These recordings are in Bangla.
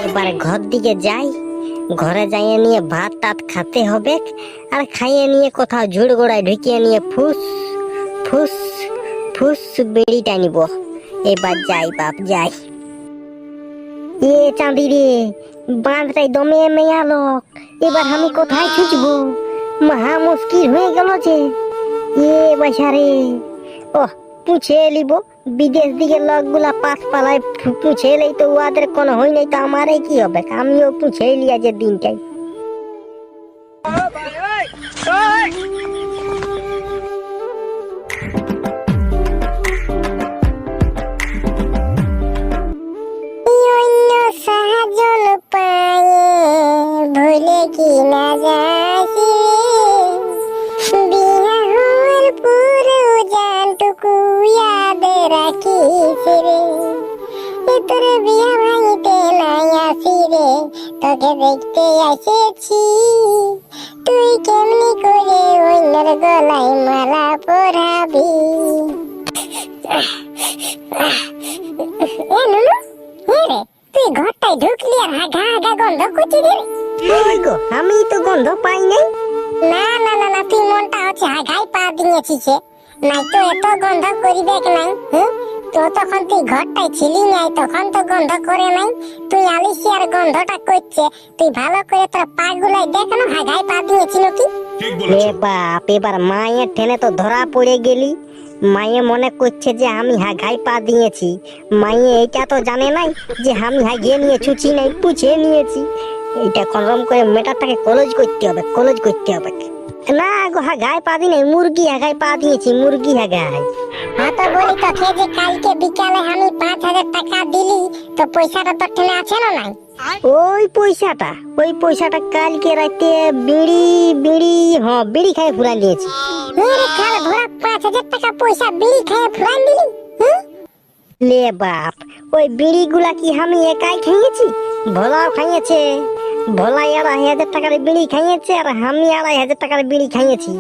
এবার ঘর দিকে যাই, ঘরে যাইয়ে নিয়ে ভাত টাত খেতে হবে, আর খাইয়ে নিয়ে কোথাও ঝুড় গোড়ায় ঢুকিয়ে নিয়ে ফুস ফুস ফুস বেড়ি টানিব। এবার যাই বাপ যাই। এ চাঁদি রে, বাঁধটাই দমে মেয়ালো, এবার আমি কোথায় ছুটবো? মহা মুশকিল হয়ে গেল যে। এ বাসারে, ও পুছে লিব, বিদেশ দিকে লোকগুলা পাশ পালায় পুছে এলেই তো ওদের কোনো হই নাই, তো আমারে কি হবে? আমিও পুছে লিয়া যে দিনটাই। ভুলে কি না যাসি বিয়া হওয়ার পুরো জানটুকু ইয়াদ রাখিস রে। তোর বিয়া ভাঙিতে নাই আসি রে, তোকে দেখতে এসেছি। তুই কেমনি করে অন্যের গলায় মালা পরাবি? তুই ঘরটায় ঢুকলি আর হাগা হাগা গন্ধ করছিস রে। ওই গো, আমি তো গন্ধ পাই নাই। না না না না, তুই মনটা হচ্ছে হাগাই পা দিয়েছিস, নাই তো এত গন্ধ করিবে নাই। তো তখন তুই ঘরটায় ছিলি নাই, তখন তো গন্ধ করে নাই। তুই আলিসি আর গন্ধটা করছে, তুই ভালো করে তোর পা গুলাই দেখ না, হাগাই পা দিয়েছিল কি? এ বাপ, এবার মায়ের ঠেনে তো ধরা পড়ে গেলি। মায়ে মনে করছে যে আমি হাগাই পা দিয়েছি, মায়ে এইটা তো জানে নাই যে আমি হাগিয়ে নিয়ে ছুচি নাই, পুছে নিয়েছি। এটা কলম করে মেটাটাকে কলেজ করতে হবে, কলেজ করতে হবে। না গো, হাগাই পা দি নাই, মুরগি হাগাই পা দিয়েছি, মুরগি হাগাই। হ্যাঁ তো বলি তো, যে কালকে বিকালে আমি 5,000 টাকা দিলি, তো পয়সাটা তোর ঠেনে আছে না নাই? ওই পয়সাটা কালকে রাতে বিড়ি খাই ফুরাই দিয়েছি। খাল ভরা 5,000 টাকা পয়সা বিড়ি খাই ফুরাই দিলি? লে বাপ, ওই বিড়ি গুলা কি আমি একাই খাইয়েছি? ভোলাও খাইয়েছে, ভোলা 2,500 টাকার বিড়ি খাইয়েছে, আর আমি 2,500 টাকার বিড়ি খাইয়েছি।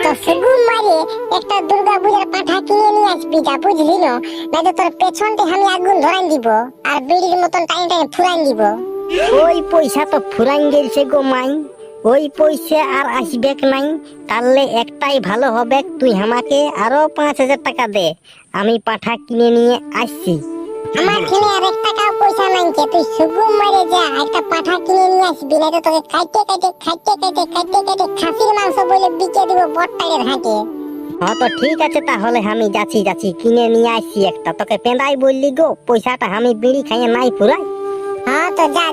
তো সেগুন মারে একটা দুর্গা পূজার পাঠা কিনে নিয়ে আসবি যা, বুঝলি না? নয়তো তোর পেছনতে আমি আগুন ধরাই দিব আর বিড়ির মতন টাইম ফুরাই দিব। ওই পয়সা তো ফুরাই গেছে গো মাই, ওই পয়সা আর আসবে নাই। তাহলে একটাই ভালো হবে, তুই আমাকে আরো 5,000 টাকা দে, আমি পাঠা কিনে নিয়ে আসছি। আমার কিনে আর 1 টাকাও পয়সা নাই, তুই সুগুম মারে যা একটা পাঠা কিনে নিয়ে আসবি, না তো তোকে খাইতে খাসির মাংস বলে বিকে দিব বট্টাইয়ের হাটে। হ্যাঁ তো ঠিক আছে, তাহলে আমি যাচ্ছি কিনে নিয়ে আসছি একটা। তোকে পেঁদাই বললি গো, পয়সাটা আমি বিড়ি খাইয়ে নাই পুরাই। হ্যাঁ তো যা।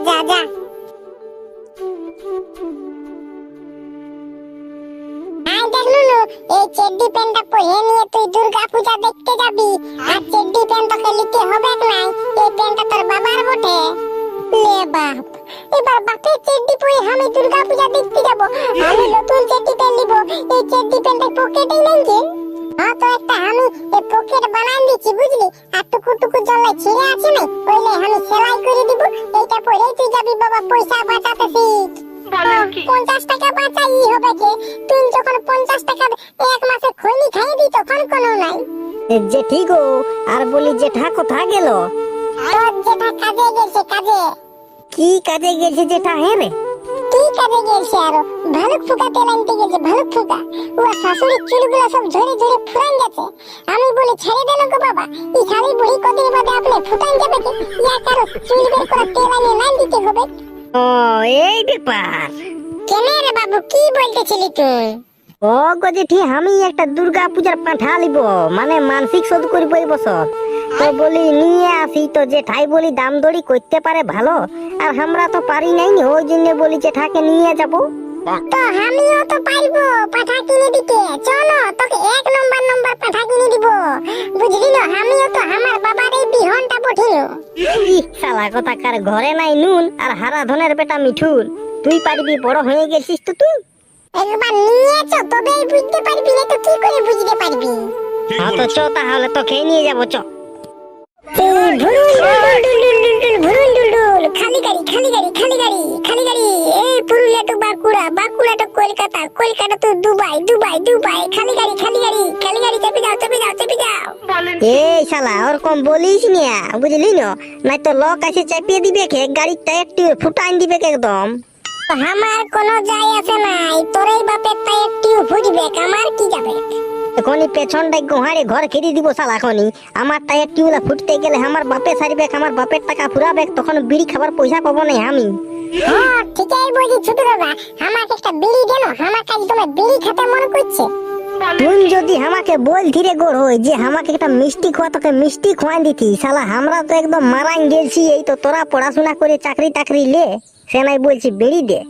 এই চেড্ডি প্যান্টটা পরে নিয়ে তুই দুর্গা পূজা দেখতে যাবি, আর চেড্ডি প্যান্ট তোকে নিতে হবে নাই, এই প্যান্টটা তোর বাবার বটে। লে বাপ, এবার বাপের চেড্ডি পরে আমি দুর্গা পূজা দেখতে যাব, আমি নতুন চেড্ডি প্যান্ট নিব। এই চেড্ডি প্যান্টের পকেটেই নাই যে। হ্যাঁ তো একটা আমি এই পকেট বানাই দিচ্ছি, বুঝলি? আর টুকু জলে ছিঁড়ে আছে না, ওইলে আমি সেলাই করে দিব। এইটা পরেই তুই যাবি বাবা, পয়সা বাঁচাতে শিখ। 50 টাকা বাঁচাই হবে কে? তুই যখন 50 টাকা এক মাসে খৈনি খাইয়ে দি, তখন কোনো নাই। জেঠি গো, আর বলি জেঠা কোথা গেল? তোর জেঠা কাজে গেছে, কাজে। কি কাজে গেছে জেঠা? হ্যাঁ রে, কি কাজে গেছে? আরো ভালুক ফুকা তেল আনতে গেছে, ভালুক ফুকা। ও শাশুড়ির চুলগুলো সব ঝরে ফুরান গেছে। আমি বলি ছেড়ে দেন গো বাবা, এই শাড়ি বুড়ি কদিন বাদে আপনি ফুটান যাবে কি? ইয়া কারো চুল বের করে তেল আনিয়ে নাই দিতে হবে। ও এই ব্যাপার। কেন রে বাবু, কি বলতেছিলি তুই? ও গো জেঠি, আমি একটা দুর্গা পূজার পাঠা লিব, মানে মানসিক শোধ করিব এই বছর। তো বলি নিয়ে আসি, তো জেঠাই বলি দাম দড়ি করতে পারে ভালো, আর আমরা তো পারি নাই, ওই জন্য বলি জেঠাকে নিয়ে যাব। তো আমিও তো পারবো পাঠা কিনে দিতে, চলো তোকে 1 নম্বর পাঠা কিনে দিব, বুঝলি না? আমিও তো আমার বাবার এই বিহনটা পঠিল। শালা কথাকার, ঘরে নাই নুন আর হারা ধনের বেটা মিঠুন। তুই পারবি, বড় হয়ে গেছিস তো তুই। একবার নিয়েছো তবেই বুঝতে পারবি, না তো কি করে বুঝতে পারবি? হ্যাঁ তো চ, তাহলে তোকে নিয়ে যাবো, চ। ভুরুন খালি গাড়ি খালি গাড়ি খালি গাড়ি খালি গাড়ি। এই Purulia to Bankura, Bankura to Kolkata, Kolkata to Dubai, Dubai Dubai, খালি গাড়ি খালি গাড়ি খালি গাড়ি। চেপে যাও চেপে যাও চেপে যাও। এই শালা ওরকম বলিস না, বুঝলি না? নাই তো লোক এসে চাপিয়ে দিবে কে, গাড়ির টায়ার টিউব ফুটাই দিবে কে একদম। আমার কোনো যায় আসে নাই, তোরই বাপের টায়ার টিউব ফুটবে, আমার কি যাবে? এখনই পেছনটাই গোহারে ঘর খেতে দিব শালা। এখনই আমার টায়ার টিউবলা ফুটতে গেলে আমার বাপে সারিবে, আমার বাপের টাকা ফুরাবে, তখন বিড়ি খাবার পয়সা পাবো না আমি। হ্যাঁ ঠিকই বলছি ছোট দাদা, আমাকে একটা বিড়ি দেন, আমার কাছে তোমার বিড়ি খেতে মনে করছে। তুই যদি আমাকে বল ধীরে গোড় হই যে আমাকে একটা মিষ্টি খোয়া, তোকে মিষ্টি খোয়ান দিতি শালা। আমরা তো একদম মারান গেছি, এই তো তোরা পড়াশোনা করে চাকরি টাকরি লে, সে নাই বলছি বিড়ি দে।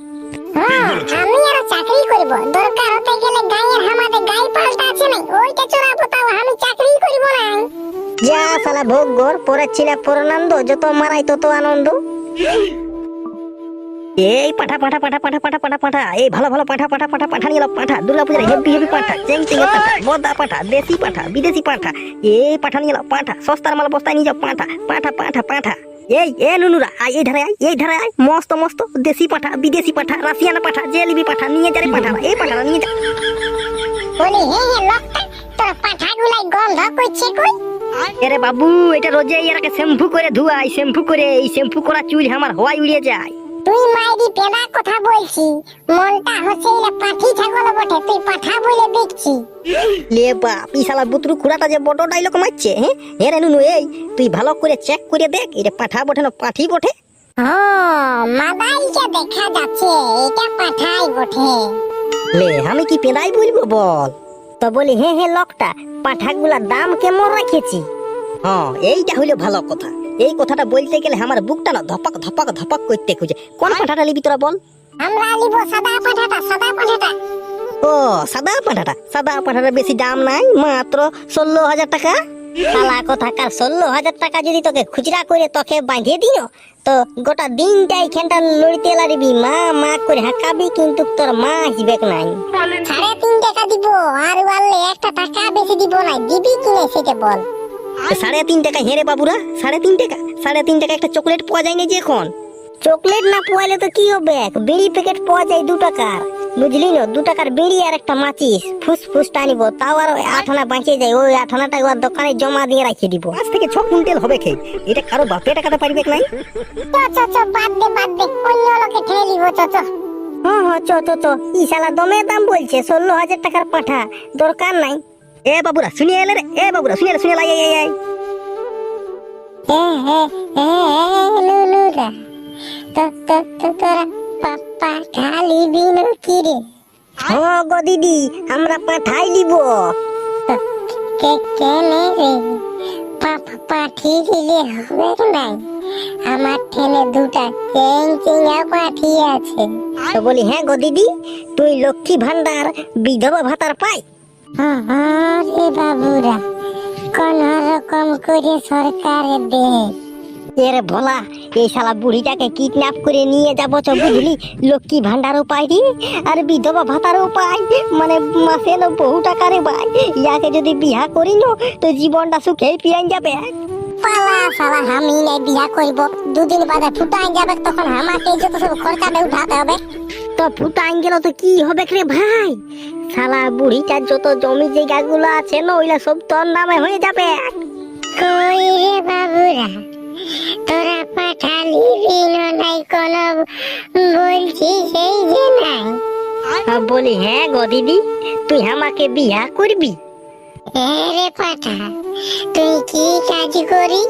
হ্যাঁ আমি আর চাকরি করব, দরকার হতে গেলে গায়ের আমাদের গায়ে পাল্টা আছে না, ওইটা চড়াবো, তাও আমি চাকরি করব না। যা শালা ভোগ গোর, পরের ছিল পরনান্দ, যত মারাই তত আনন্দ। এই পাঠা পাঠা পাঠা পাঠা পাঠা পাঠা পাঠা, এই ভালো ভালো পাঠা পাঠা পাঠা পাঠা নিয়ে পাঠা, দুর্গাপূজার হেভি হেভি পাঠা, চেং চেং পাঠা, বদা পাঠা, দেশি পাঠা, বিদেশি পাঠা, এই পাঠা নিয়ে পাঠা, সস্তার মাল বস্তায় নিয়ে যাও পাঠা পাঠা পাঠা পাঠা। এই এ নুনুরা আয়, এই ধারে আয়, এই ধারে আয়, মস্ত মস্ত দেশি পাঠা, বিদেশি পাঠা, রাশিয়ান পাঠা, জেলিবি পাঠা নিয়ে যারে পাঠা, এই পাঠা নিয়ে যা। বলি হে হে লোকটা, তোর পাঠাগুলাই গন্ধ করছে কই? আরে বাবু, এটা রোজে এরাকে শ্যাম্পু করে ধুয়াই, শ্যাম্পু করে, এই শ্যাম্পু করা চুল আমার হওয়াই উড়িয়ে যায়। তুই মাইরি পেদা কথা বলছি, মনটা হচ্ছে না পাঠি ছাগল বটে, তুই পাঠা বলে দেখছি। লে বাপ, এই শালা বুতরু খুড়াটা যে বড় ডাইলগ মারছে। হ্যাঁ রে নুনু, এই তুই ভালো করে চেক করে দেখ, এটা পাঠা বটে না পাঠি বটে। মাদাইকে দেখা যাচ্ছে এটা পাঠাই বটে। লে আমি কি পেদাই বলবো বল? তো বলি হ্যাঁ হ্যাঁ লোকটা, পাঠাগুলার দাম কেমন রাখেছি? হ্যাঁ এইটা হইলো ভালো কথা। এই কথাটা বলতে গেলে আমার বুকটা না ধপক ধপক ধপক করতে খুঁজে। কোন পাঠাটা নিবি তোরা বল? আমরা নিব সাদা পাঠাটা, সাদা পাঠাটা। ও সাদা পাঠাটা, সাদা পাঠাটা বেশি দাম নাই, মাত্র 16,000 টাকা। শালা কথাকার 16,000 টাকা যদি তোকে খুচরা করে তোকে বাঁধিয়ে দিল, তো গোটা দিনটাই খেনটা লড়িতে লারিবি, মা মা করে হাঁকাবি, কিন্তু তোর মা আসবে নাই। 3.5 টাকা দিব, আর বললে 1 টাকা বেশি দিব না, দিবি কি না সেটা বল। 3.5 টাকা? হেরে বাবুরা 3.5 টাকা? 3.5 টাকা একটা চকলেট পাওয়া যায় না যে এখন? চকলেট না পোয়ালে তো কি হবে, বিড়ি প্যাকেট পাওয়া যায় 2 টাকার, বুঝলি না? 2 টাকার বিড়ি আর একটা মাচিস ফুস ফুস টানিব, তাও আর 8 আনা বাঁচিয়ে যায়, ওই 8 আনাটা ওর দোকানে জমা দিয়ে রাখিয়ে দিব। 5 থেকে 6 কুইন্টাল হবে খেয়ে, এটা কারো বাপে টাকাতে পারবে নাই। বাদ দে অন্য লোকে ঠেলে দিব। হ্যাঁ চ ই শালা দমে দাম বলছে, 16,000 টাকার পাঠা, দরকার নাই। এ বাবুরা শুনিয়ে এলে রে, এ বাবুরা শুনিয়ে লাই আয়। নুনুরা তোরা পাপা খালি বিনু কি রে? হ্যাঁ গো দিদি, আমরা পাঠাই দিব। কেনে রে পাঠি দিলে হবে নাই? আমার ঠেলে 2টা চিংচিঙা পাঠি আছে। তো বলি হ্যাঁ গো দিদি, তুই লক্ষ্মী ভান্ডার বিধবা ভাতার পাই? রে বাবুরা, কোন রকম করে সরকারে দে। এরে ভোলা, এই শালা বুড়িটাকে কিডন্যাপ করে নিয়ে যাবো চ, বুঝলি? লক্ষ্মী ভান্ডারও পাইনি আর বিধবা ভাতারও পাই, মানে মাসে না বহু টাকারে পাই। ইয়াকে যদি বিয়া করি নো তো জীবনটা সুখে পিয়ান যাবে। পালা শালা, আমি নাই বিয়া করব, 2 দিন বাদে ফুটাই যাবে, তখন আমাকে যত সব খরচাটা উঠাতে হবে। তো ফুটাই গেল তো কি হবে রে ভাই? শালা বুড়িটার যত জমি জায়গা গুলো আছে না, ওইলা সব তোর নামে হয়ে যাবে। কই রে বাবুরা, তোরা পাঠালি বিনো নাই কোন বলছি সেই যে নাই? বলি হ্যাঁ গো দিদি, তুই আমাকে বিয়া করবি? রে পাঠা, তুই কি কাজ করি?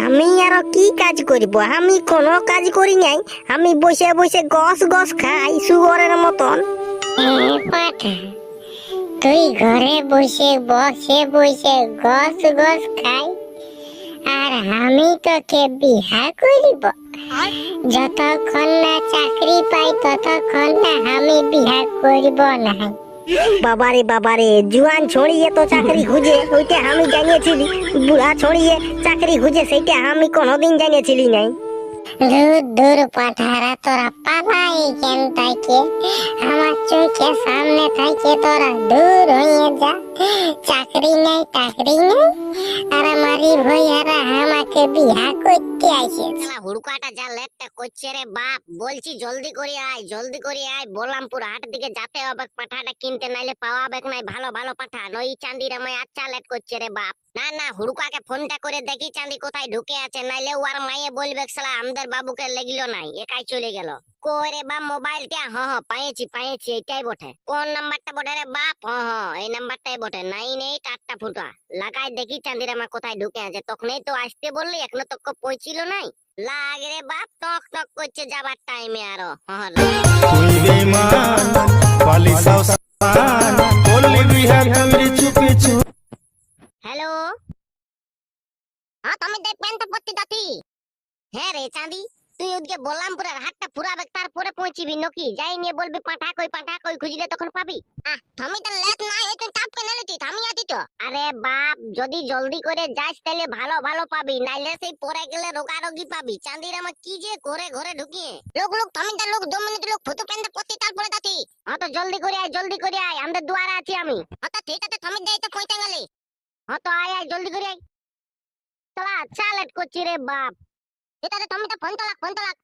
আমি আর কি কাজ করব? আমি কোনো কাজ করি নাই, আমি বসে বসে গস খাই সুগরের মতন। পাঠা, তুই ঘরে বসে গস খাই, আর আমি তোকে বিয়া করিব? যতক্ষণ না চাকরি পাই ততক্ষণ না আমি বিয়া করিব না। বাবারে, জুয়ান ছড়িয়ে তো চাকরি খুঁজে, ওইটা আমি জানিয়েছিলি। বুড়া ছড়িয়ে চাকরি খুঁজে, সেইটা আমি কোনোদিন জানিয়েছিলি নাই। দূর পাঠারা, তোরা পালাই কেন থাকে? আমার চোখের সামনে থাকে তোরা দূর হয়ে যা। চাকরি নাই আর আমার নারী ভৈয়ারা আমাকে বিয়া করতে আইছে। শালা হুড়কাটা যা লেটটা করছে রে বাপ, বলছি জলদি করে আয়, জলদি করে আয়, বলরামপুর হাট দিকে যেতে হবে পাঠাটা কিনতে, নাইলে পাওয়া বেক নাই ভালো ভালো পাঠা। নই চাঁদির আমায় আচ্ছা লেট করছে রে বাপ। না না, হুড়কাকে ফোনটা করে দেখি চাঁদি কোথায় ঢুকে আছে, নাইলে ওর মাইয়ে বলবে শালা আমাদের বাবুকে লেগিল নাই, একাই চলে গেল। কই রে বাপ মোবাইলটা? হ্যাঁ পাইছি পাইছি, এটাই বটে। কোন নাম্বারটা বটে রে বাপ? হ্যাঁ এই নাম্বারটাই বটে, 98 ফুটা। লাগাই দেখি চাঁদির আমার কোথায় ঢুকে আছে। তখনই তো আসতে বললি, এখনো তো পৌঁছিল নাই। লাগ রে বাপ, টক টক করছে যাবার টাইমে আরো। তুই বেমান পালিসাও সান বললি বিহা করে চুপি চুপ। হ্যালো, হ্যাঁ তুমি দেখবেন তো পত্তি দাতি। হ্যাঁ রে চাঁদি, তুই ওদিকে বলরামপুরের হাটটা ফুরাবে, তারপরে পৌঁছিবি নাকি? যাই নিয়ে বলবি পাঠা কই খুঁজলে তখন পাবি। আমি তো লেট নাই হইতো, টাপ কেন লিতি? আমি আছি তো। আরে বাপ, যদি জলদি করে যাস তাহলে ভালো ভালো পাবি, নাইলে সেই পরে গেলে রোগারোগী পাবি। চাঁদির আমার কি যে ঘরে ঘরে ঢুকিয়ে লোক আমি তার লোক 2 মিনিট লোক ফুটু পেন্দে পত্তি, তারপরে দাতি। হ্যাঁ তো জলদি করে আয়, জলদি করে আয়, আমাদের দুয়ারে আছি আমি। হ্যাঁ তো ঠিক আছে, তুমি দেই তো পৌঁছে গেলি। হ্যাঁ তো আয় আয়, জলদি করে আয়। শালা আচ্ছা লেট করছি রে বাপ। ঠিক আছে, তুমি তো ফোন তোলাক।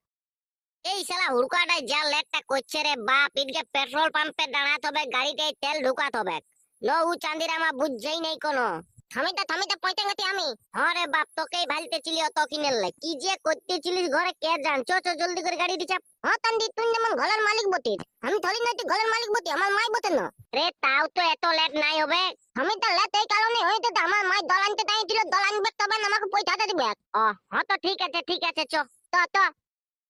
এই শালা হুড়কাটাই যা লেটটা করছে রে বাপ, এদিকে পেট্রোল পাম্পে দাঁড়াতে হবে, গাড়িটাই তেল ঢুকাতে হবে। নো উ চাঁদির আমার বুঝছেই নাই কোনো। থামিতে পয়তে গেছি আমি। হ্যাঁ রে বাপ, তোকেই ভালতে ছিলি অত কিনেলে, কি যে করতেছিলিস ঘরে কে জান। চো জলদি করে গাড়ি দিছা। হ্যাঁ তান্দি, তুই যেমন ঘরের মালিক বটিস, আমি থলি নাই তুই ঘরের মালিক বটি, আমার মাই বটে না রে। তাও তো এত লেট নাই হবে। আমি তো লেট এই কারণে হইতো, আমার মাই দল আনতে চাইছিল, দল আনবে তবে না আমাকে পয়সাটা দিবে। ও হ্যাঁ তো ঠিক আছে চো। তো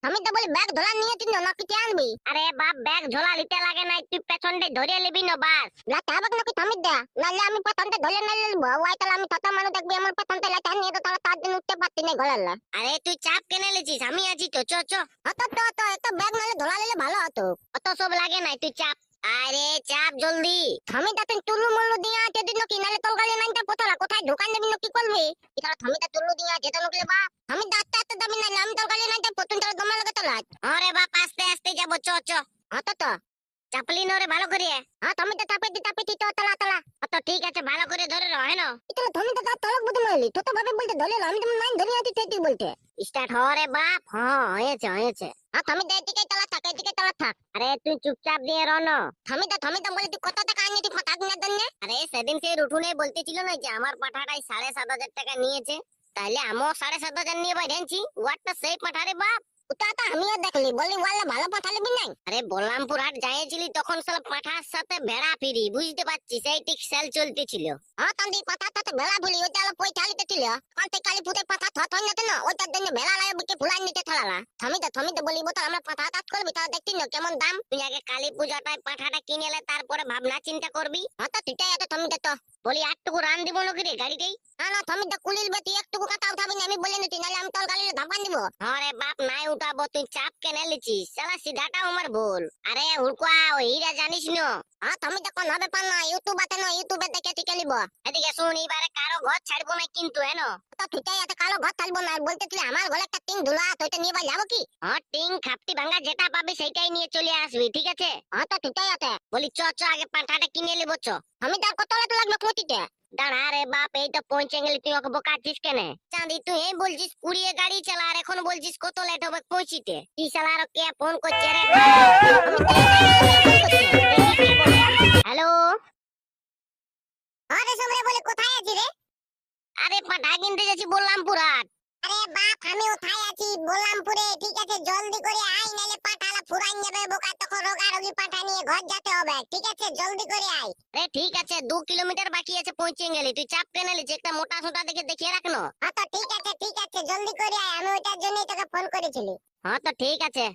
আমি তো বলি ব্যাগ ঝোলা নিয়ে তুই নাকি কে আনবি? আরে বাপ, ব্যাগ ঝোলা লিতে লাগে নাই, তুই পেছনটা ধরে লিবি না বাস। লাটা হবে নাকি থামি দে, নালে আমি পেছনটা ধরে নালে লিব। ওই তাহলে আমি তত মানুষ দেখবি আমার পেছনটা লাটা নিয়ে, তো তাহলে তার দিন উঠতে পারতি না গলালা। আরে তুই চাপ কেনে লিছিস? আমি আছি তো, চো। তো এত ব্যাগ নালে ঝোলা নিলে ভালো হতো। অত সব লাগে নাই, তুই চাপ। আরে চাপ জলদি। থামি দা, তুই টুলু মুলু দিয়ে আছে দিন কি, নালে তোর গালি নাইটা পতলা কোথায় ঢোকান দেবি না কি করবি? এটা থামি দা টুলু দিয়ে আছে তো নকলে বাপ। আমি দাঁতটা এত দামি নাই, আমি তোর গালি নাইটা পতুন তোর দমা লাগে তোলা। আরে বাপ, আস্তে আস্তে যাবো, চো। তো চাপলি নরে ভালো করে। হ্যাঁ তুমি তো চাপেতি তো তলা। তো ঠিক আছে, ভালো করে ধরে রহ। হ্যাঁ এটা তুমি তো তার তলক বুঝে মারলি, তো ভাবে বলতে ধরে আমি তুমি মাইন ধরে আছি তেতি বলতে। স্টার্ট হ রে বাপ। হ্যাঁ হয়েছে। হ্যাঁ তুমি দিকে তলা থাক। আরে তুই চুপচাপ দিয়ে রন। থামি তো বলে তুই কত টাকা আনি, তুই থাক না দেন। আরে সেদিন সেই রুটুনে বলতেছিল না যে আমার পাঠাটাই 7,500 টাকা নিয়েছে, তাইলে আমিও 7,500 নিয়ে বাইরেছি। ওয়াটটা সেই পাঠারে বাপ। ওটা তো আমিও দেখলি, বলি ওয়ালা ভালো পাঠা লিবি নাই। আরে বলরামপুর হাট যাইছিলি তখন সব পাঠার সাথে ভেড়া ফিরি, বুঝতে পারছিস, এই ঠিক সেল চলতেছিল। হ্যাঁ তান্দি পাঠার সাথে ভেড়া ফিরি, ওইটা হলো পয়সা লিতেছিল। কালতে কালি ফুটে পাঠা থত হয় না, ওইটার জন্য ভেড়া লাগে বুকে ফুলাই নিতে থালা। থামি তো বলি বোতল আমরা পাঠা কাজ করবি, তাহলে দেখতি না কেমন দাম। তুই আগে কালী পূজাটায় পাঠাটা কিনে এলে তারপরে ভাবনা চিন্তা করবি। হ্যাঁ তো ঠিকই আছে। থামি তো বলি আটটুকু রান দিব নাকি রে গাড়িতেই? না থামি তো কুলির বেটি একটুকু কাটা উঠাবি না, আমি বলে নিতি, নাহলে আমি তোর গাড়িতে ধাপান দিব। আরে বাপ, নাই উঠাবো, তুই চাপ কেনে লিছিস? শালা সিধাটাও আমার ভুল। আরে হুড়কা ওই হীরা জানিস না? হ্যাঁ তুমি তো কোন হবে পান না, ইউটিউব আছে না, ইউটিউবে দেখে শিখে নিব। এদিকে শুন, এবারে কারো ঘর ছাড়বো না কিন্তু। তো ঠিকই আছে, কারো ঘর ছাড়বো না। বলতেছিলি আমার ঘরে একটা টিং ধুলা, তো এটা নিয়ে যাবো কি? হ্যাঁ টিং খাপটি ভাঙা যেটা পাবি সেটাই নিয়ে চলে আসবি, ঠিক আছে? হ্যাঁ তো ঠিকই আছে। বলি চ আগে পাঠাটা কিনে নিব। আমি তার কত লাগবে কোটিতে? দাঁড়া রে বাপ, এই তো পৌঁছে গেলি, তুই ওকে বোকাচ্ছিস কেনে? চাঁদি তুই এই বলছিস কুড়িয়ে গাড়ি চালা, আর এখন বলছিস কত লেট হবে পৌঁছিতে। কি শালা আর কে ফোন করছে রে? হ্যালো, আরে সবরে বলে কোথায় আছি রে? আরে পাঠা কিনতে যাচ্ছি বলরামপুর হাট। আরে বাপ, আমি কোথায় আছি? বলরামপুরে। ঠিক আছে, জলদি করে আয়, নালে পাঠালা ফুরাইন যাবে। বোকা তখন রোগারোগী পাঠা নিয়ে ঘর যেতে হবে। ঠিক আছে, জলদি করে আয়। রে ঠিক আছে, 2 কিলোমিটার বাকি আছে পৌঁছে গেলি। তুই চাপ কেন নিলি? একটা মোটা সোটা দেখে দেখিয়ে রাখনো। হ্যাঁ তো ঠিক আছে, জলদি করে আয়, আমি ওইটার জন্যই তোকে ফোন করেছিলি। হ্যাঁ তো ঠিক আছে,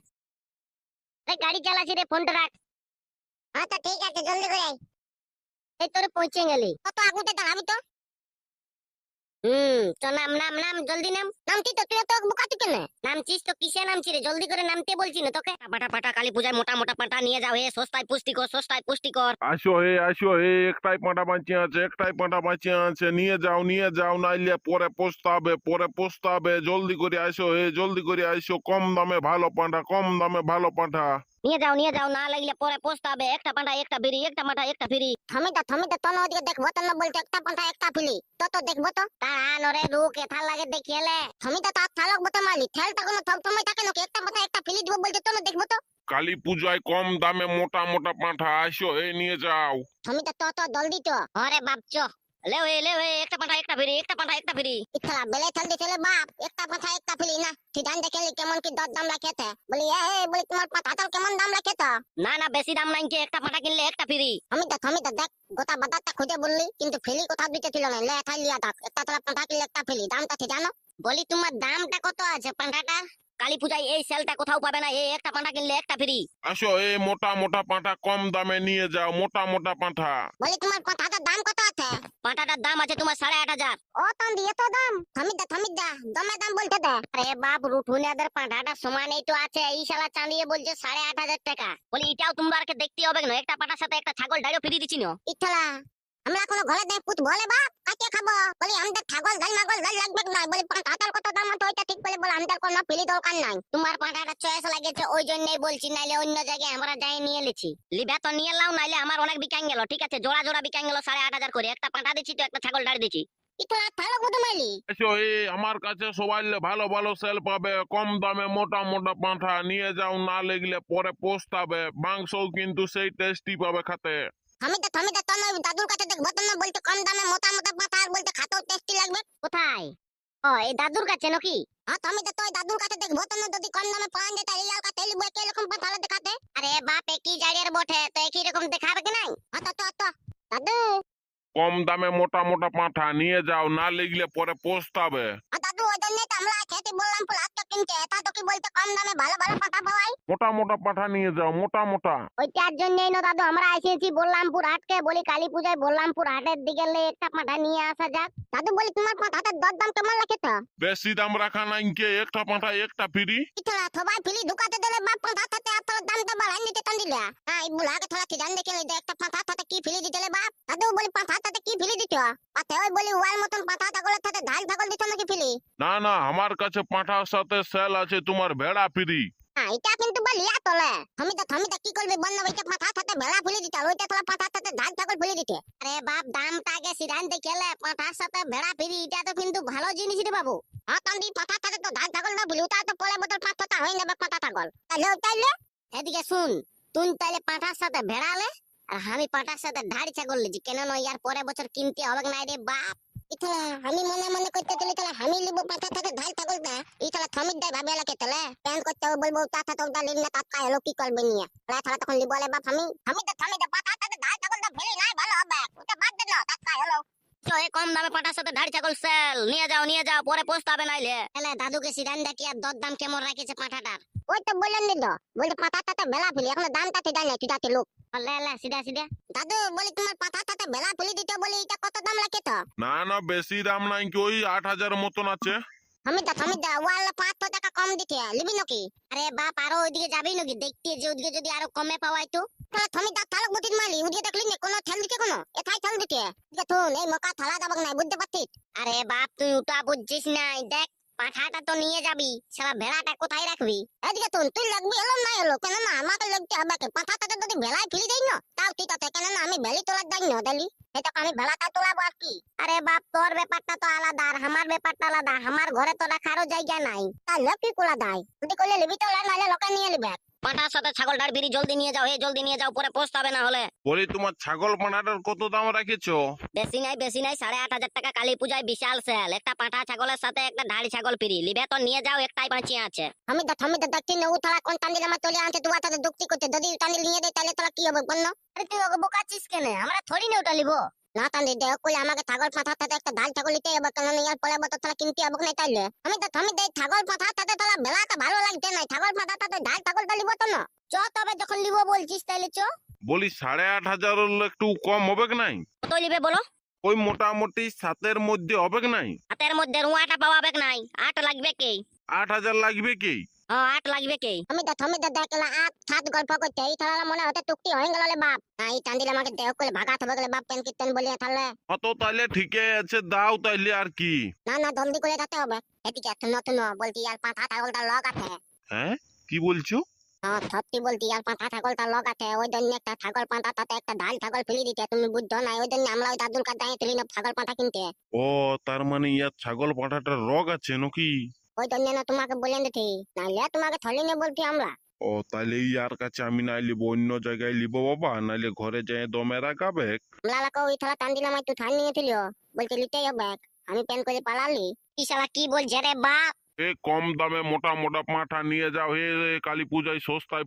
গাড়ি চালাচ্ছি রে, ফোনটা রাখ। হ্যাঁ তো ঠিক আছে, জলদি করে আয়। এই তোরে পৌঁছে গেলি, কত আগুতে দাঁড়াবি তো। তো নাম জলদি নামতি তো, তুই তো বোকাতি কেন? নামছিস তো কিসে নামছিস রে? জলদি করে নামতে বলছি না তোকে। পাটা কালী পূজায় মোটা মোটা পাটা নিয়ে যাও, হে সস্তায় পুষ্টিকর। আসো হে, একটাই পাঁটা বাঁচিয়ে আছে, নিয়ে যাও নাইলে পরে পস্তাবে। জলদি করে আসো হে, কম দামে ভালো পাঁঠা। নিয়ে যাও না লাগলে পরে পস্তাবে। একটা পাঁঠা একটা ফ্রি, একটা পাঁঠা একটা ফ্রি। থমিতে তন ওদিকে দেখবো তন বলতে একটা পাঁঠা একটা ফ্রি। তো দেখবো তো তারা নরে রুক এথা লাগে দেখিয়েলে। থমিতে তো থালক বতে মালি ঠেলটা কোনো থমথমে থাকে নাকি? একটা পাঁঠা একটা ফ্রি দিব বলতে তন দেখবো তো। কালী পূজায় কম দামে মোটা মোটা পাঁঠা আসো এই নিয়ে যাও। থমিতে তো জলদি তো। আরে বাপ চ লে একটা পাঁঠা একটা ফ্রি, একটা পাঁঠা একটা ফ্রি। ইতলা বেলে ঠেল দিছিলে বাপ, একটা পাঁঠা একটা ফ্রি না। ঠিক জান দেখেলি কেমন কি দর দাম রাখেতে। বলি বলি তোমার পাঁঠাটার কেমন দাম রাখেতে? না বেশি দাম নাই, একটা পাঁঠা কিনলে একটা ফ্রি। থমিতে দেখ গোটা বাজারটা খুঁজে বললি কিন্তু ফ্রি কোথাও দিতে ছিল না। লে এথাই লিয়া থাক, একটা তোলা পাঁঠা কিনলে একটা ফ্রি। দামটা ঠিক জানো? বলি তোমার দামটা কত আছে পাঁঠাটা? কালী পূজায় এই সেলটা কোথাও পাবে না, এই একটা পাঁঠা কিনলে একটা ফ্রি। আসো এই মোটা মোটা পাঁঠা কম দামে নিয়ে যাও, মোটা মোটা পাঁঠা। বলি তোমার পাঁঠাটার দাম কত আছে? পাঁঠাটার দাম আছে তোমার 8,500। ও তন দিয়ে তো দাম। থমিদা দমে দাম বলতে দে। আরে বাপ রুঠুনিয়াদের পাঁঠাটা সমানই তো আছে, এই শালা চাঁদিয়ে বলছে 8,500 টাকা। বলি এটাও তোমারকে দেখতে হবে না, একটা পাঁঠার সাথে একটা ছাগল ডাইও ফ্রি দিছি না। ইতলা আমরা কোনো ঘরে দেখ পুত বলে বাপ কাকে খাবো? বলি আমাদের ছাগল গাল মাগল গাল লাগবে না। বলি পাঁঠাটার কত দাম আছে ওইটা ঠিক বলে বল, আমাদের কোনো ফ্রি দরকার নাই। তোমার পাঁঠাটা চয়েস লাগেছে ওই জন্যই বলছি, নাইলে অন্য জায়গায় আমরা যাই নিয়ে লিছি। লিবা তো নিয়ে লাও, নাইলে আমার অনেক বিকাং গেল। ঠিক আছে জোড়া জোড়া বিকাং গেল 8,500 করে। একটা পাঁঠা দিচ্ছি তো একটা ছাগল ডাড়ি দিচ্ছি। ইতলা ভালো কত মাইলি? আসো এই আমার কাছে সবাই ভালো ভালো সেল পাবে, কম দামে মোটা মোটা পাঁঠা নিয়ে যাও, না লাগলে পরে পস্তাবে। মাংসও কিন্তু সেই টেস্টি পাবে খেতে। থমিতে তো নয় দাদুর কাছে দেখবো তো না বলতে কম দামে মোটা মোটা পাঁঠা আর বলতে খাতেও টেস্টি লাগবে। কোথায়? ও এই দাদুর কাছে নাকি? হ্যাঁ থমিতে তো দাদুর কাছে দেখবো তো না, যদি কম দামে পাওয়া যায় তাহলে ইয়ার কাছে লিবো একই রকম পাঁঠা দেখাতে। আরে বাপ একই জায়গার বটে তো একই রকম দেখাবে কি নাই? হ্যাঁ তো দাদু। কম দামে মোটা মোটা পাঁঠা নিয়ে যাও, না লাগলে পরে পস্তাবে। দাদু ওই জন্যই তো আমরা খেতে বললাম ফুল তো কিনতে। তা তো কি বলতে কম দামে ভালো ভালো পাঁঠা পাওয়াই। মোটা মোটা পাঁঠা নিয়ে যাও, মোটা মোটা। ওইটার জন্যই না দাদু আমরা এসেছি বললামপুর হাটকে। বলি কালী পূজায় বললামপুর হাটের দিকে একটা পাঁঠা নিয়ে আসা যাক। দাদু বলি তোমার পাঁঠাটার দরদাম কেমন লাগে তো? বেশি দাম রাখা নাই কে, একটা পাঁঠা একটা ফ্রি। ইতলা সবাই ফিলি ঢুকাতে দিলে বাপ পাঁঠা থাতে আর তোর দামটা বাড়াই নিতে টান দিলা। হ্যাঁ এই বুলাকে থোড়া কি জান দেখে দে একটা পাঁঠা থাতে কি ফিলি দিতে বাপ। দাদু বলি পাঁঠা থাতে কি ফিলি দিত? পাতে ওই বলি ওয়ার মতন পাঁঠা ছাগলের থাতে ঢাল ছাগল দিত নাকি ফিলি? না না আমার কাছে পাঁঠার সাথে সেল আছে তোমার ভেড়া ফ্রি। হ্যাঁ এটা কিন্তু বলিয়া তোলে। থমিতে কি করবি বন্য ওইটা পাঁঠা থাতে ভেড়া ফিলি দিতে, ওইটা তোলা পাঁঠা থাতে ঢাল ছাগল ফিলি দিতে। আরে বাপ দামটা আগে সিদ্ধান্ত দেখলে পাঁঠার সাথে ভেড়া ফিরি, এটা তো কিন্তু ভালো জিনিস রে বাবু। হ্যাঁ তান্দি পাঁঠা থাতে তো ঢাল ছাগল না ফিলি, ওটা তো পরে বদল পাঁঠাটা হয়ে যাবে পাঁঠা ছাগল। তাইলে এদিকে শুন, তুই তাইলে পাঁঠার সাথে ভেড়ালে আর আমি পাঁঠার সাথে ঢাড়ি ছাগল লিজি। কেন নয় ইয়ার পরে বছর কিনতে হবে না রে বাপ। ইতলা আমি মনে মনে করতে চলি তাহলে আমি লিব পাঁঠা থাতে ঢাল ছাগল না। ইতলা থমিত দেয় ভাবে লাগে তাহলে প্যান করতে বলবো তাতা তো লিব না তাতা এলো কি করবে নিয়ে। তাহলে তখন লিব বলে বাপ আমি থমিতে পাঁঠা থাতে ঢাল ছাগলটা ফেলি নাই ভালো হবে। ওটা বাদ দিল তাতা এলো। তো এই কম দামে পাঁঠার সাথে ঢাড়ি ছাগল সেল নিয়ে যাও পরে পস্তাবে নাইলে। তাহলে দাদুকে সিদ্ধান্ত দেখি আর দরদাম কেমন রাখেছে পাঁঠাটার। ওই তো বললেন দিল বলতে পাঁঠা থাতে বেলা ফেলি, এখন দামটা ঠিক জানি তুই যাতে লোক। লে সিধা দাদু বলি তোমার পাঁঠা থাতে বেলা ফেলি দিতে বলি এটা কত দাম লাগে তো? না না বেশি দাম নাই কি, ওই 8,000 মতন আছে। থমিদা ওয়াল 500 টাকা কম দিতে লিবি নাকি? আরে বাপ আরো ওইদিকে যাবি নাকি দেখতে, যে ওইদিকে যদি আরো কমে পাওয়াই তো। তাহলে থমিদা থালক বুটির মালি ওইদিকে দেখলি না কোনো ঠেল দিতে কোনো এথাই ঠেল দিতে। দেখুন এই মকা থালা যাবক নাই বুঝতে পারছিস? আরে বাপ তুই ওটা বুঝছিস নাই, দেখ পাঁঠাটা তো নিয়ে যাবি, শালা ভেড়াটা কোথায় রাখবি? এদিকে তুই লাগবি এলো না এলো কেন না আমাকে লাগতে হবে। পাঁঠাটাতে যদি ভেড়ায় ফেলি দেই না তাও ঠিক আছে, কেন না আমি ভেলি তোলার যাই না দিলি এটা আমি ভেড়াটা তোলাবো আর কি। আরে বাপ তোর ব্যাপারটা তো আলাদা আর আমার ব্যাপারটা আলাদা। আমার ঘরে তো রাখারও জায়গা নাই, তাহলে কি কোলা দেয় যদি করলে লিবি তোলা নাহলে লোকে নিয়ে লিবে। পাঁঠার সাথে ছাগল ডাড় বিড়ি জলদি নিয়ে যাও, জলদি নিয়ে যাও পরে পস্তাবে না হলে। বলি তোমার ছাগল পাঁঠাটার কত দাম রাখেছো? বেশি নাই 8,500 টাকা। কালী পূজায় বিশাল সেল, একটা পাঁঠা ছাগলের সাথে একটা ঢাড়ি ছাগল ফ্রি। লিবে তো নিয়ে যাও, একটাই বাঁচিয়ে আছে। আমি দেখছি না ও থালা কোন টান্ডিল আমার চলে আনছে তোমার সাথে দুক্তি করতে। যদি টান্ডিল নিয়ে দেয় তাহলে তোরা কি হবে বন্য? আরে তুই ওকে বোকাচ্ছিস কেন? আমরা থরি না ওটা লিবো না। টান্ডিল দেখ কইলে আমাকে ছাগল পাঁঠার সাথে একটা ঢাল ছাগল নিতে হবে, কেন ইয়ার পরে বছর তোরা কিনতে হবে না তাইলে। আমি ছাগল পাঁঠার সাথে তোরা বেলাটা ভালো লাগছে না, ছাগল পাঁঠার সাথে ঢাল ছাগলটা লিবো তো না। চ তবে যখন লিবো বলছিস তাইলে চ। বলি 8,500 একটু কম হবে কি নাই? কত লিবে বলো? ওই মোটামুটি 7-এর মধ্যে হবে কি নাই? হাতের মধ্যে রুয়াটা পাওয়াবে নাই, 8 লাগবে কি? 8,000 লাগবে কি? 8 লাগবে কি? আমি দেখলা 8-7 গল্প করতে এই থালা মনে হতে টুকটি হয়ে গেল রে বাপ। এই টান্দিল আমাকে দেহ করে ভাগাতে হবে বাপ পেন কীর্তন বলিয়া তাহলে। অত তাইলে ঠিকই আছে, দাও তাইলে আর কি। না জলদি করে যেতে হবে। এদিকে নতুন বলছি আর পাঁঠা ছাগলটা লগ আছে। হ্যাঁ কি বলছো? হ্যাঁ সত্যি বলতি আর পাঁঠা ছাগলটা লগাতে ওই জন্য একটা ছাগল পাঁঠা তাতে একটা ধান ছাগল ফেলে দিতে তুমি বুঝছো না ওই জন্য আমরা ওই দাদুর কাছে তুলি না ছাগল পাঁঠা কিনতে ও তার মানে ইয়ার ছাগল পাঁঠাটার রোগ আছে নাকি? ওই জন্য না তোমাকে বলে দিতি নাহলে তোমাকে থলি না বলছি আমরা ও তাইলে ইয়ার কাছে আমি নাই লিব, অন্য জায়গায় লিব বাবা, নাইলে ঘরে যেয়ে দমে রাখাবে। লালাকে ওই থালা টান দিলাম একটু ঠান নিয়ে ফেলিও বলতে লিতেই হবে আমি প্যান করে পালালি কি শালা কি বলছে রে বাপ এ কম দামে মোটা মোটা পাঁঠা নিয়ে যাও, হে কালী পূজায় সস্তায়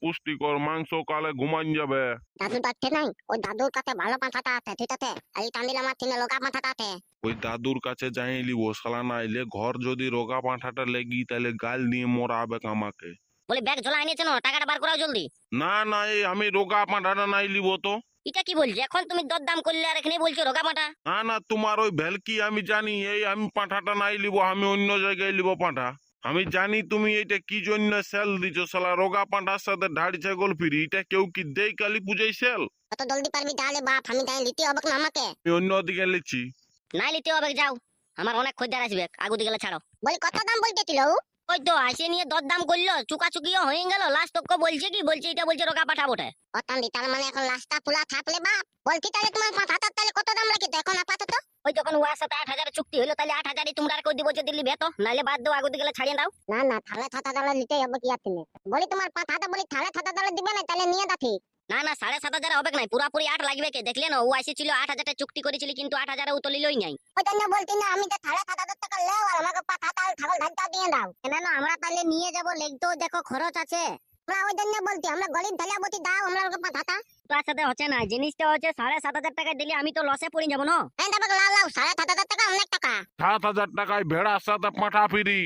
পুষ্টিকর মাংস কালে ঘুমান যাবে। দাদু ডাকতে নাই ওই দাদুর কাছে ভালো পাঁঠাটা আছে ঠিক আছে আর এই টান দিলাম আর তিনে লোকা পাঁঠাটা আছে ওই দাদুর কাছে যাই লিব শালা, নাইলে ঘর যদি রোগা পাঁঠাটা লেগি তাহলে গাল দিয়ে মরাবে আমাকে। বলি ব্যাগ ঝোলা আনিয়েছে না টাকাটা বার করাও জলদি না না, এই আমি রোগা পাঁঠাটা নাই লিব তো। এটা কি বলছি এখন তুমি দরদাম করলে আর এখানে বলছো রোগা পাঁঠা না না, তোমার ওই ভেলকি আমি জানি, এই আমি পাঁঠাটা নাই লিব, আমি অন্য জায়গায় লিব পাঁঠা। আমি জানি তুমি এটা কি জন্য সেল দিছো শালা, রোগা পাঁঠার সাথে ধাড়ি ছাগল ফিরি, এটা কেউ কি দেই কালী পূজায় সেল? কত জলদি পারবি তাহলে বাপ আমি তাই লিতে হবে না আমাকে আমি অন্য দিকে লিখছি। নাই লিতে হবে যাও আমার অনেক খদ্দের আসবে আগু দিকে ছাড়ো বলি কত দাম বলতেছিল ওই তো আসে নিয়ে দরদাম করলো চুকাচুকিও হয়ে গেল লাস্ট তোকে বলছে কি বলছে এটা বলছে রোগা পাঠা বটে অতান্দি তার মানে এখন লাস্টটা ফুলা থাকলে বাপ বলছি তাহলে তোমার পাঠাটা তাহলে কত দাম রাখিতে এখন আপাতত ওই যখন ওয়ার সাথে 8,000 চুক্তি হলো তাহলে 8,000ই তোমরা আর কই দিব যে দিল্লি বেতো নাইলে বাদ দাও আগু দিকে ছাড়িয়ে দাও না না তাহলে 7,000 নিতে হবে কি আর তুমি বলি তোমার পাঠাটা বলি তাহলে 7,000 দিবে না তাহলে নিয়ে দা ঠিক না না 7,500 হবে না পুরাপুরি 8 লাগবে কে দেখলে না ও আসেছিল 8,000 চুক্তি করেছিল কিন্তু 8,000 ও তো লিলই নাই ওই জন্য বলতি না আমি তো 7,500 টাকা লেও আর আমাকে পাঠাটা ছাগল ধানটা দিয়ে দাও না না আমরা তাহলে নিয়ে যাব লেগতো দেখো খরচ আছে আমরা ওই জন্য বলতি আমরা গরিব ধালিয়াবতী দাও আমরা ওকে পাঠাটা তোর সাথে হচ্ছে না জিনিসটা হচ্ছে 7,500 টাকা দিলে আমি তো লসে পড়ে যাব না হ্যাঁ তবে লাও লাও 7,500 টাকা অনেক টাকা 7,000 টাকায় ভেড়ার সাথে পাঁঠা ফিরি।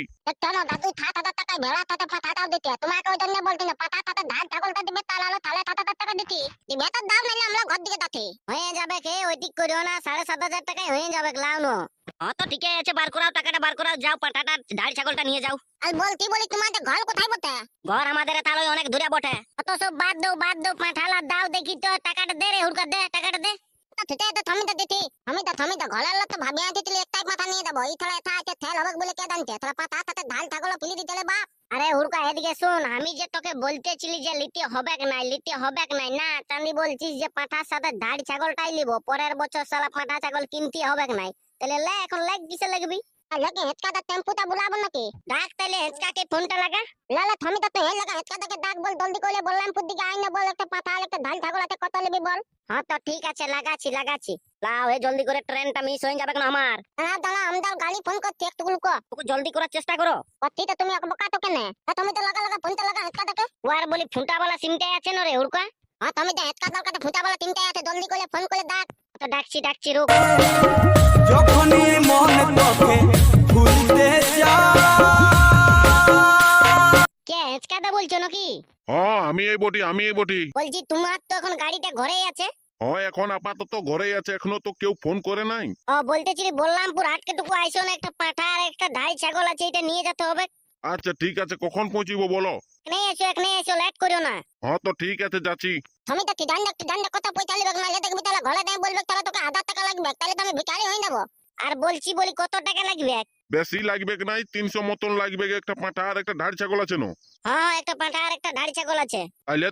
কেন দাদু 7,000 টাকায় ভেড়া সাথে পাঠাটাও দিতে তোমাকে ওই জন্য বলতি না পাঠা সাথে ধান ছাগলটা দিবে তাহলে 7,500 টাকা দিতি দিবে তো দাও নাহলে আমরা ঘর দিকে যাচ্ছি হয়ে যাবে কে ওই দিক করিও না 7,500 টাকায় হয়ে যাবে লাও নো হ্যাঁ তো ঠিক আছে বার করাও টাকাটা বার করাও যাও পাঠাটা ধাড়ি ছাগলটা নিয়ে যাও আর বলি তোমাদের ঘর কোথায় বটে ঘর আমাদের তাহলে অনেক দূরে বটে অত সব বাদ দাও পাঠালা দাও দেখি তো টাকাটা দে রে হুড়কা দে টাকাটা দে আমি তো ঘরের লোক তো ভাবি আনতে একটাই পাঠা নিয়ে যাবো এই থালা এটা আছে তেল হবে বলে কে জানছে তোরা পাঠা সাথে ধান ছাগল ফেলে দিতে বাপ আরে হুড়কা এদিকে শুন আমি যে তোকে বলতেছিলি যে লিতে হবে নাই না চাঁদি বলছিস যে পাঠার সাথে ধাড়ি ছাগলটাই লিবো পরের বছর সালা পাঠা ছাগল কিনতে হবে নাই তাহলে লে এখন লেগ কিসে লাগবি লগে হেঁচকাটা টেম্পুটা বুলাবো নাকি ডাক তাহলে হেঁচকাকে ফোনটা লাগা লালা থামি তো হে লাগা হেঁচকাটাকে ডাক বল জলদি করে বললাম পুর দিকে আইনা বল একটা পাঠা আর একটা ধান ছাগল আছে কত নেবি বল হ্যাঁ তো ঠিক আছে লাগাচ্ছি লাও হে জলদি করে ট্রেনটা মিস হয়ে যাবে না আমার দাঁড়া আমরা গাড়ি ফোন করছি একটু গুলকো ওকে জলদি করার চেষ্টা করো ঠিক তো তুমি ওকে বকা তো কেন তুমি তো লাগা ফোনটা লাগা হেঁচকাটাকে ওয়ার বলি ফুটাওয়ালা সিমটাই আছে না রে উড়কা হ্যাঁ তুমি তো হেঁচকাটার কাছে ফুটাওয়ালা সিমটাই আছে জলদি করে ফোন করে ডাক তো ডাকছি রুক যখনই মন তোকে ভুলতে কে হেঁচকাটা বলছো নাকি হ্যাঁ আমি এই বটি। বলছি তোমার তো এখন গাড়িটা ঘরেই আছে হ্যাঁ এখন আপাতত ঘরেই আছে, এখনো তো কেউ ফোন করে নাই। ও বলতেছিলি বললামপুর হাটকেটুকু আইসো না একটা পাঠা আর একটা ধাড়ি ছাগল আছে এটা নিয়ে যেতে হবে আচ্ছা ঠিক আছে, কখন পৌঁছিব বলো? এখানে এসো লেট করিও না হ্যাঁ তো ঠিক আছে যাচ্ছি। তুমি তো ডান্ডা কত পয়সা লিবে না দেখবি তাহলে ঘরে দেয় বলবে তাহলে তোকে 1,000 টাকা লাগবে তাহলে তো আমি ভিখারি হয়ে যাবো আর বলছি কত টাকা লাগবে বেশি লাগবে নাই, 300 মতন লাগবে, একটা পাঁঠা আর একটা ধাড়ি ছাগল আছে না? হ্যাঁ একটা পাঠা আর একটা ধাড়ি ছাগল আছে আইলে